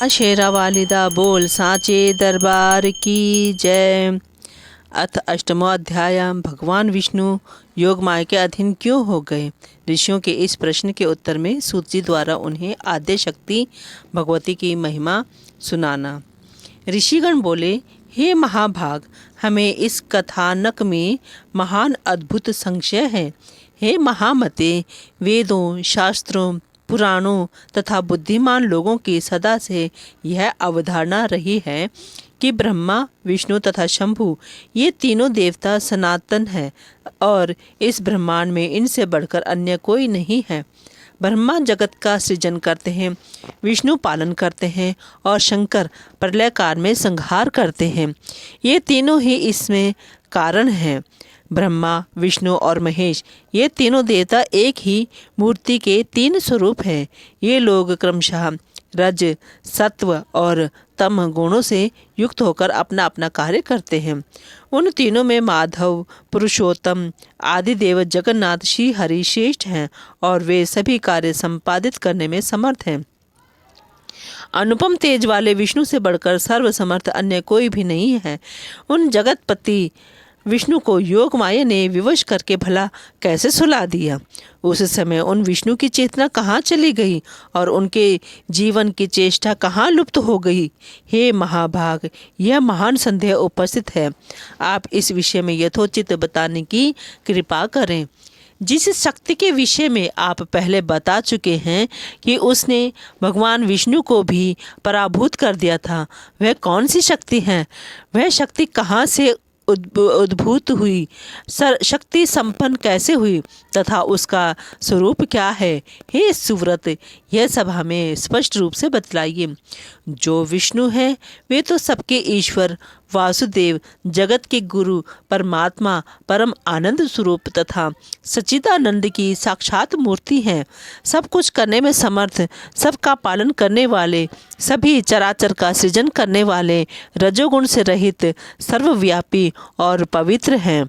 शेरा वालिदा बोल सांचे दरबार की जय। अथ अष्टमो अध्याय। भगवान विष्णु योग माया के अधीन क्यों हो गए? ऋषियों के इस प्रश्न के उत्तर में सूत जी द्वारा उन्हें आद्य शक्ति भगवती की महिमा सुनाना। ऋषिगण बोले, हे महाभाग, हमें इस कथानक में महान अद्भुत संशय है। हे महामते, वेदों, शास्त्रों, पुराणों तथा बुद्धिमान लोगों की सदा से यह अवधारणा रही है कि ब्रह्मा, विष्णु तथा शंभु ये तीनों देवता सनातन हैं और इस ब्रह्मांड में इनसे बढ़कर अन्य कोई नहीं है। ब्रह्मा जगत का सृजन करते हैं, विष्णु पालन करते हैं और शंकर प्रलय काल में संहार करते हैं। ये तीनों ही इसमें कारण हैं। ब्रह्मा, विष्णु और महेश ये तीनों देवता एक ही मूर्ति के तीन स्वरूप हैं। ये लोग क्रमशः रज, सत्व और तम गुणों से युक्त होकर अपना अपना कार्य करते हैं। उन तीनों में माधव, पुरुषोत्तम, आदिदेव जगन्नाथ श्री हरि श्रेष्ठ हैं और वे सभी कार्य संपादित करने में समर्थ हैं। अनुपम तेज वाले विष्णु से बढ़कर सर्वसमर्थ अन्य कोई भी नहीं है। उन जगतपति विष्णु को योग माया ने विवश करके भला कैसे सुला दिया? उस समय उन विष्णु की चेतना कहाँ चली गई और उनके जीवन की चेष्टा कहाँ लुप्त हो गई? हे महाभाग, यह महान संदेह उपस्थित है। आप इस विषय में यथोचित बताने की कृपा करें। जिस शक्ति के विषय में आप पहले बता चुके हैं कि उसने भगवान विष्णु को भी पराभूत कर दिया था, वह कौन सी शक्ति है? वह शक्ति कहाँ से उद्भूत हुई? शक्ति संपन्न कैसे हुई तथा उसका स्वरूप क्या है? हे सुव्रत, यह सब हमें स्पष्ट रूप से बतलाइए। जो विष्णु है वे तो सबके ईश्वर, वासुदेव, जगत के गुरु, परमात्मा, परम आनंद स्वरूप तथा सच्चिदानंद की साक्षात मूर्ति हैं। सब कुछ करने में समर्थ, सबका पालन करने वाले, सभी चराचर का सृजन करने वाले, रजोगुण से रहित, सर्वव्यापी और पवित्र हैं।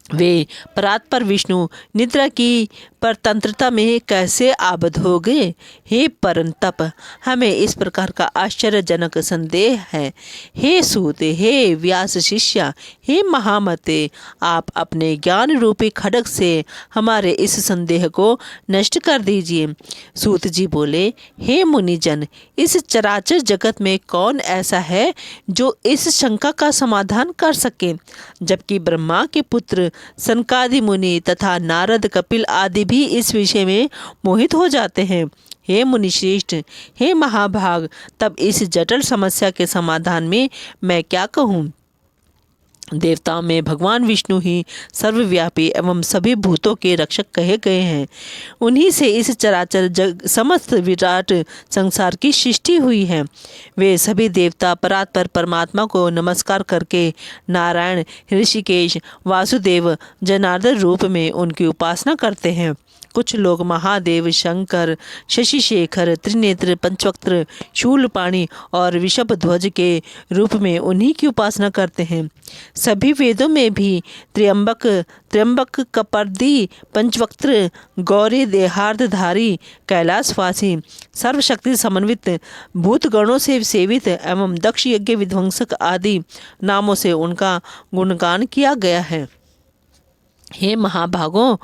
वे परात्पर विष्णु निद्रा की परतंत्रता में कैसे आबद्ध हो गए? हे परंतप, हमें इस प्रकार का आश्चर्यजनक संदेह है। हे सूत, हे व्यास शिष्या, हे महामते, आप अपने ज्ञान रूपी खड्ग से हमारे इस संदेह को नष्ट कर दीजिए। सूत जी बोले, हे मुनिजन, इस चराचर जगत में कौन ऐसा है जो इस शंका का समाधान कर सके? जबकि ब्रह्मा के पुत्र सनकादि मुनि तथा नारद, कपिल आदि भी इस विषय में मोहित हो जाते हैं। हे मुनिश्रेष्ठ, हे महाभाग, तब इस जटिल समस्या के समाधान में मैं क्या कहूँ? देवताओं में भगवान विष्णु ही सर्वव्यापी एवं सभी भूतों के रक्षक कहे गए हैं। उन्हीं से इस चराचर समस्त विराट संसार की सृष्टि हुई है। वे सभी देवता परात्पर परमात्मा को नमस्कार करके नारायण, ऋषिकेश, वासुदेव, जनार्दन रूप में उनकी उपासना करते हैं। कुछ लोग महादेव, शंकर, शशिशेखर, त्रिनेत्र, पंचवक्त्र, शूलपाणि और विषभध्वज के रूप में उन्हीं की उपासना करते हैं। सभी वेदों में भी त्र्यंबक, कपर्दी, पंचवक्त्र, गौरी, देहार्धधारी, कैलाशवासी, सर्वशक्ति समन्वित, भूतगणों से सेवित एवं दक्ष यज्ञ विध्वंसक आदि नामों से उनका गुणगान किया गया है। हे महाभागों,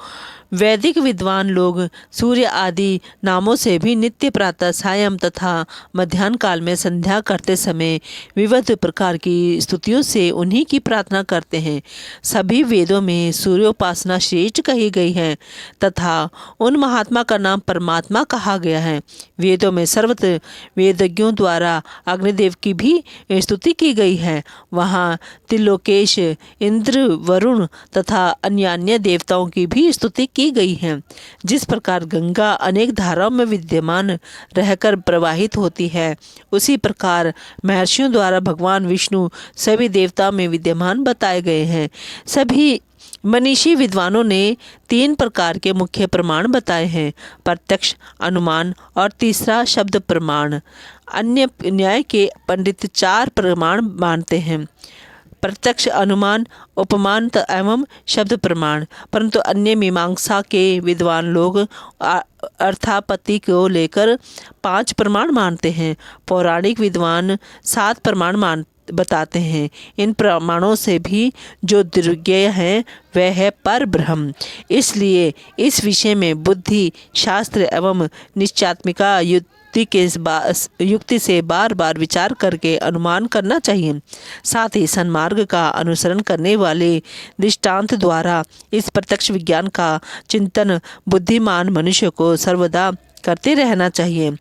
वैदिक विद्वान लोग सूर्य आदि नामों से भी नित्य प्रातः, सायं तथा मध्याह्न काल में संध्या करते समय विविध प्रकार की स्तुतियों से उन्हीं की प्रार्थना करते हैं। सभी वेदों में सूर्योपासना श्रेष्ठ कही गई है तथा उन महात्मा का नाम परमात्मा कहा गया है। वेदों में सर्वत्र वेदज्ञों द्वारा अग्निदेव की भी स्तुति की गई है। वहाँ त्रिलोकेश, इंद्र, वरुण तथा अन्य देवताओं की भी स्तुति की गई है। जिस प्रकार गंगा अनेक धाराओं में विद्यमान रहकर प्रवाहित होती है, उसी प्रकार महर्षियों द्वारा भगवान विष्णु सभी देवताओं में विद्यमान बताए गए हैं। सभी मनीषी विद्वानों ने 3 प्रकार के मुख्य प्रमाण बताए हैं: प्रत्यक्ष, अनुमान और तीसरा शब्द प्रमाण। अन्य न्याय के पंडित 4 प्रमाण मानते हैं: प्रत्यक्ष अनुमान, उपमान एवं शब्द प्रमाण। परंतु अन्य मीमांसा के विद्वान लोग अर्थापत्ति को लेकर 5 प्रमाण मानते हैं। पौराणिक विद्वान 7 प्रमाण बताते हैं। इन प्रमाणों से भी जो दुर्ज्ञेय है वह है पर ब्रह्म। इसलिए इस विषय में बुद्धि, शास्त्र एवं निश्चयात्मिका युक्ति से बार बार विचार करके अनुमान करना चाहिए। साथ ही सन्मार्ग का अनुसरण करने वाले दृष्टांत द्वारा इस प्रत्यक्ष विज्ञान का चिंतन बुद्धिमान मनुष्य को सर्वदा करते रहना चाहिए।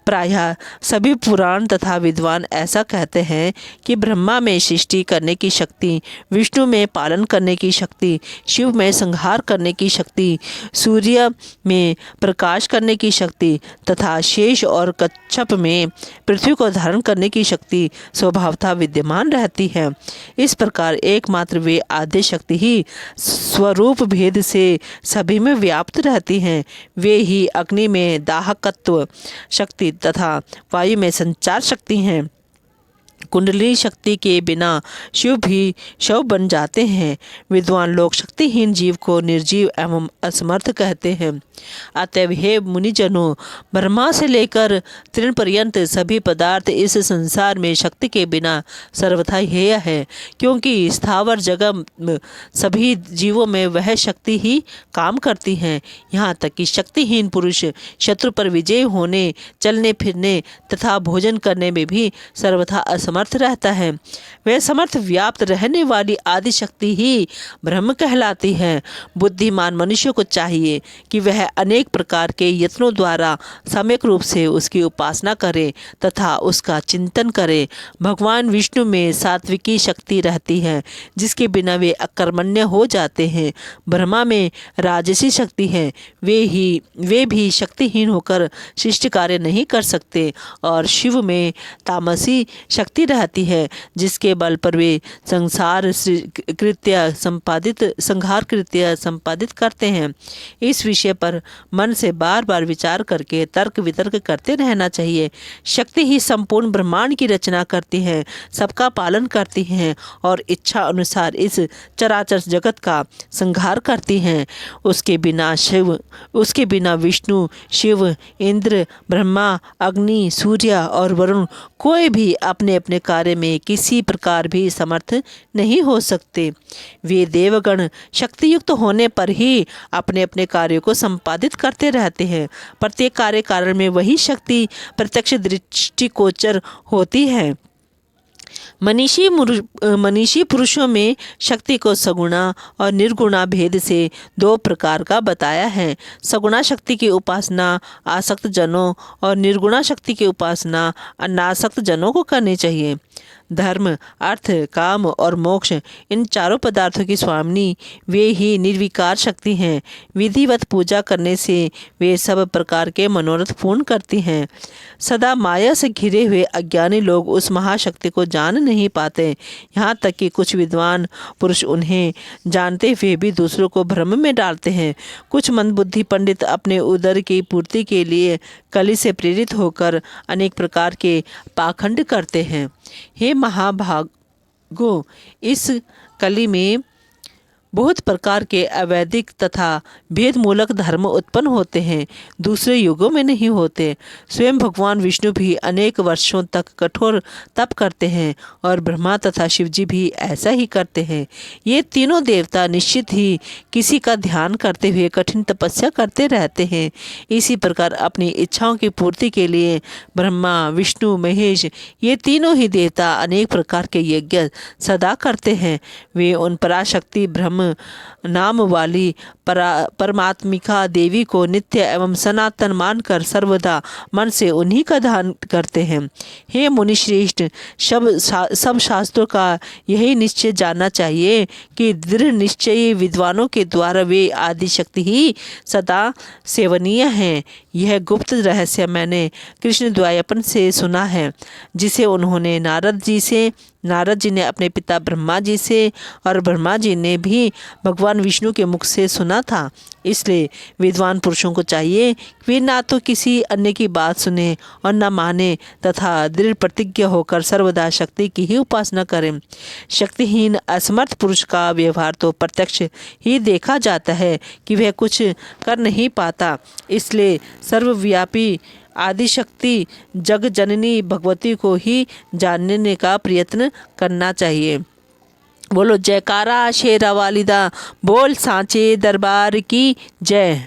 प्रायः सभी पुराण तथा विद्वान ऐसा कहते हैं कि ब्रह्मा में सृष्टि करने की शक्ति, विष्णु में पालन करने की शक्ति, शिव में संहार करने की शक्ति, सूर्य में प्रकाश करने की शक्ति तथा शेष और कच्छप में पृथ्वी को धारण करने की शक्ति स्वभावतः विद्यमान रहती है। इस प्रकार एकमात्र वे आद्य शक्ति ही स्वरूप भेद से सभी में व्याप्त रहती हैं। वे ही अग्नि में दाहकत्व शक्ति तथा वायु में संचार शक्ति हैं। कुंडली शक्ति के बिना शिव भी शव बन जाते हैं। विद्वान लोग शक्तिहीन जीव को निर्जीव एवं असमर्थ कहते हैं। अतएव हे मुनिजनों, ब्रह्मा से लेकर तृण पर्यंत सभी पदार्थ इस संसार में शक्ति के बिना सर्वथा हेय है, क्योंकि स्थावर जगत सभी जीवों में वह शक्ति ही काम करती है। यहाँ तक कि शक्तिहीन पुरुष शत्रु पर विजय होने, चलने फिरने तथा भोजन करने में भी सर्वथा असमर्थ रहता है। वह समर्थ व्याप्त रहने वाली आदि शक्ति ही ब्रह्म कहलाती है। बुद्धिमान मनुष्य को चाहिए कि वह अनेक प्रकार के यत्नों द्वारा सम्यक रूप से उसकी उपासना करे तथा उसका चिंतन करे। भगवान विष्णु में सात्विकी शक्ति रहती है, जिसके बिना वे अकर्मण्य हो जाते हैं। ब्रह्मा में राजसी शक्ति है, वे भी शक्तिहीन होकर शिष्ट कार्य नहीं कर सकते। और शिव में तामसी शक्ति रहती है, जिसके बल पर वे संहार कृत्य संपादित करते हैं। इस विषय पर मन से बार बार विचार करके तर्क वितर्क करते रहना चाहिए। शक्ति ही संपूर्ण ब्रह्मांड की रचना करती है, सबका पालन करती है और इच्छा अनुसार इस चराचर जगत का संहार करती है। उसके बिना विष्णु, शिव, इंद्र, ब्रह्मा, अग्नि, सूर्य और वरुण कोई भी अपने अपने कार्य में किसी प्रकार भी समर्थ नहीं हो सकते। वे देवगण शक्तियुक्त होने पर ही अपने अपने कार्यों को संपादित करते रहते हैं। प्रत्येक कार्य कारण में वही शक्ति प्रत्यक्ष दृष्टिगोचर होती है। मनीषी पुरुषों में शक्ति को सगुणा और निर्गुणा भेद से 2 प्रकार का बताया है। सगुणा शक्ति की उपासना आसक्त जनों और निर्गुणा शक्ति की उपासना अनासक्त जनों को करनी चाहिए। धर्म, अर्थ, काम और मोक्ष, इन चारों पदार्थों की स्वामिनी वे ही निर्विकार शक्ति हैं। विधिवत पूजा करने से वे सब प्रकार के मनोरथ पूर्ण करती हैं। सदा माया से घिरे हुए अज्ञानी लोग उस महाशक्ति को जान नहीं पाते। यहाँ तक कि कुछ विद्वान पुरुष उन्हें जानते हुए भी दूसरों को भ्रम में डालते हैं। कुछ मंदबुद्धि पंडित अपने उदर की पूर्ति के लिए कली से प्रेरित होकर अनेक प्रकार के पाखंड करते हैं। हे महाभागो, इस कली में बहुत प्रकार के अवैधिक तथा भेदमूलक धर्म उत्पन्न होते हैं, दूसरे युगों में नहीं होते। स्वयं भगवान विष्णु भी अनेक वर्षों तक कठोर तप करते हैं और ब्रह्मा तथा शिवजी भी ऐसा ही करते हैं। ये तीनों देवता निश्चित ही किसी का ध्यान करते हुए कठिन तपस्या करते रहते हैं। इसी प्रकार अपनी इच्छाओं की पूर्ति के लिए ब्रह्मा, विष्णु, महेश ये तीनों ही देवता अनेक प्रकार के यज्ञ सदा करते हैं। वे उन पराशक्ति ब्रह्म नाम वाली परमात्मिका देवी को नित्य एवं सनातन मानकर सर्वदा मन से उन्हीं का ध्यान करते हैं। हे मुनिश्रेष्ठ, सब शास्त्रों का यही निश्चय जानना चाहिए कि दृढ़ निश्चयी विद्वानों के द्वारा वे आदि शक्ति ही सदा सेवनीय हैं। यह गुप्त रहस्य मैंने कृष्ण द्वैपायन से सुना है, जिसे उन्होंने नारद जी ने अपने पिता ब्रह्मा जी से और ब्रह्मा जी ने भी भगवान विष्णु के मुख से सुना था। इसलिए विद्वान पुरुषों को चाहिए कि वे ना तो किसी अन्य की बात सुने और न माने तथा दृढ़ प्रतिज्ञ होकर सर्वदा शक्ति की ही उपासना करें। शक्तिहीन असमर्थ पुरुष का व्यवहार तो प्रत्यक्ष ही देखा जाता है कि वह कुछ कर नहीं पाता। इसलिए सर्वव्यापी आदिशक्ति जग जननी भगवती को ही जानने का प्रयत्न करना चाहिए। बोलो जयकारा शेरा वालिदा, बोल सांचे दरबार की जय।